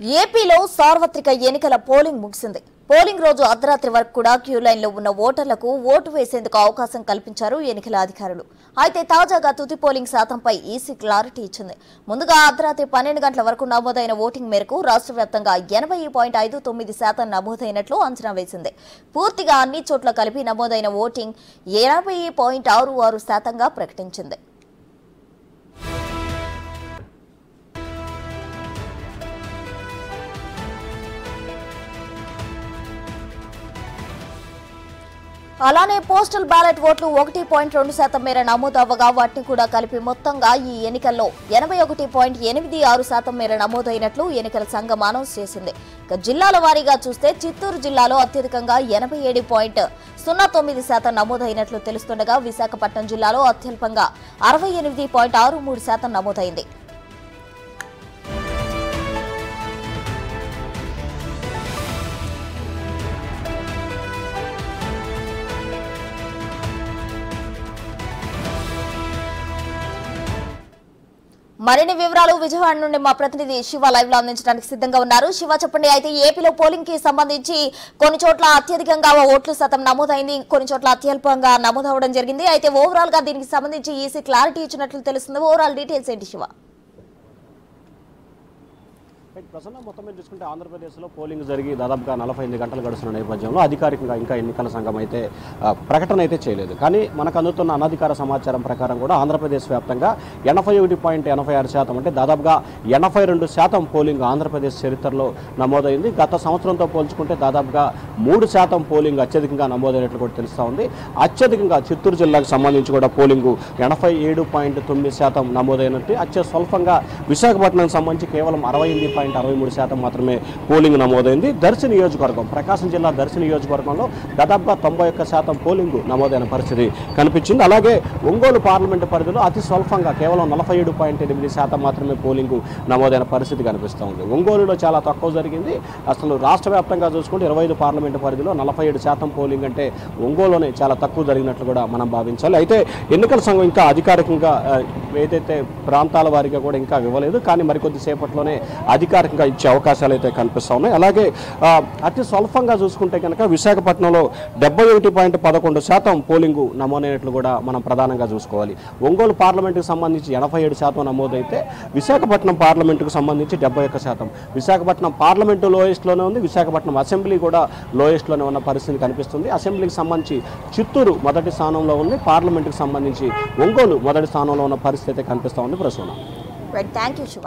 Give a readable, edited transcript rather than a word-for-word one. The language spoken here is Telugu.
ఏపీలో సార్వత్రిక ఎన్నికల పోలింగ్ ముగిసింది. పోలింగ్ రోజు అర్ధరాత్రి వరకు కూడా క్యూ లైన్లో ఉన్న ఓటర్లకు ఓటు వేసేందుకు అవకాశం కల్పించారు ఎన్నికల అధికారులు. అయితే తాజాగా తుది పోలింగ్ శాతంపై ఈసీ క్లారిటీ ఇచ్చింది. ముందుగా అర్ధరాత్రి 12 గంటల వరకు నమోదైన ఓటింగ్ మేరకు రాష్ట్ర వ్యాప్తంగా 80.59% నమోదైనట్లు అంచనా వేసింది. పూర్తిగా అన్ని చోట్ల కలిపి నమోదైన ఓటింగ్ 80.66% ప్రకటించింది. అలానే పోస్టల్ బ్యాలెట్ ఓట్లు 1.2% మేర నమోదు అవ్వగా వాటిని కూడా కలిపి మొత్తంగా ఈ ఎన్నికల్లో 81.86% మేర నమోదైనట్లు ఎన్నికల సంఘం అనౌన్స్ చేసింది. జిల్లాల వారీగా చూస్తే చిత్తూరు జిల్లాలో అత్యధికంగా 87.09% నమోదైనట్లు తెలుస్తుండగా విశాఖపట్నం జిల్లాలో అత్యల్పంగా 68.63% నమోదైంది. మరిన్ని వివరాలు విజయవాడ నుండి మా ప్రతినిధి శివ లైవ్ లో అందించడానికి సిద్ధంగా ఉన్నారు. శివ, చెప్పండి. అయితే ఏపీలో పోలింగ్ కి సంబంధించి కొన్ని చోట్ల అత్యధికంగా ఓట్ల శాతం నమోదైంది, కొన్ని చోట్ల అత్యల్పంగా నమోదవడం జరిగింది. అయితే ఓవరాల్ గా దీనికి సంబంధించి ఈసీ క్లారిటీ ఇచ్చినట్లు తెలుస్తుంది. ఓవరాల్ డీటెయిల్స్ ఏంటి శివ? ప్రసన్న, మొత్తం మీద చూసుకుంటే ఆంధ్రప్రదేశ్లో పోలింగ్ జరిగి దాదాపుగా 48 గంటలు గడుస్తున్న నేపథ్యంలో అధికారికంగా ఇంకా ఎన్నికల సంఘం అయితే ప్రకటన అయితే చేయలేదు. కానీ మనకు అందుతున్న అనధికార సమాచారం ప్రకారం కూడా ఆంధ్రప్రదేశ్ వ్యాప్తంగా 81.86% అంటే దాదాపుగా 82% పోలింగ్ ఆంధ్రప్రదేశ్ చరిత్రలో నమోదైంది. గత సంవత్సరంతో పోల్చుకుంటే దాదాపుగా 3% పోలింగ్ అత్యధికంగా నమోదైనట్లు కూడా తెలుస్తూ ఉంది. అత్యధికంగా చిత్తూరు జిల్లాకు సంబంధించి కూడా పోలింగ్ 87.9% నమోదైనట్టు, అత్యస్వల్పంగా విశాఖపట్నానికి సంబంధించి కేవలం 68.63% మాత్రమే పోలింగ్ నమోదైంది. దర్శి నియోజకవర్గం, ప్రకాశం జిల్లా దర్శి నియోజకవర్గంలో దాదాపుగా 91% పోలింగ్ నమోదైన పరిస్థితి కనిపించింది. అలాగే ఒంగోలు పార్లమెంటు పరిధిలో అతి స్వల్పంగా కేవలం 47.8% మాత్రమే పోలింగ్ నమోదైన పరిస్థితి కనిపిస్తూ ఉంది. ఒంగోలులో చాలా తక్కువ జరిగింది. అసలు రాష్ట్ర వ్యాప్తంగా చూసుకుంటే 25 పార్లమెంటు పరిధిలో 47% పోలింగ్ అంటే ఒంగోలులోనే చాలా తక్కువ జరిగినట్లు కూడా మనం భావించాలి. అయితే ఎన్నికల సంఘం ఇంకా అధికారికంగా ఏదైతే ప్రాంతాల వారిగా కూడా ఇంకా ఇవ్వలేదు, కానీ మరికొద్ది సేపట్లోనే అధికారికంగా ఇచ్చే అవకాశాలు అయితే కనిపిస్తూ ఉన్నాయి. అలాగే అతి స్వల్పంగా చూసుకుంటే కనుక విశాఖపట్నంలో 71.11% పోలింగు నమోదైనట్లు కూడా మనం ప్రధానంగా చూసుకోవాలి. ఒంగోలు పార్లమెంటుకు సంబంధించి 87% నమోదైతే విశాఖపట్నం పార్లమెంటుకు సంబంధించి 71%. విశాఖపట్నం పార్లమెంటు లోయెస్ట్లోనే ఉంది, విశాఖపట్నం అసెంబ్లీ కూడా లోయెస్ట్లోనే ఉన్న పరిస్థితి కనిపిస్తుంది. అసెంబ్లీకి సంబంధించి చిత్తూరు మొదటి స్థానంలో ఉంది, పార్లమెంటుకు సంబంధించి ఒంగోలు మొదటి స్థానంలో ఉన్న పరిస్థితి కనిపిస్తూ ఉంది. Prasuna, thank you Shiva.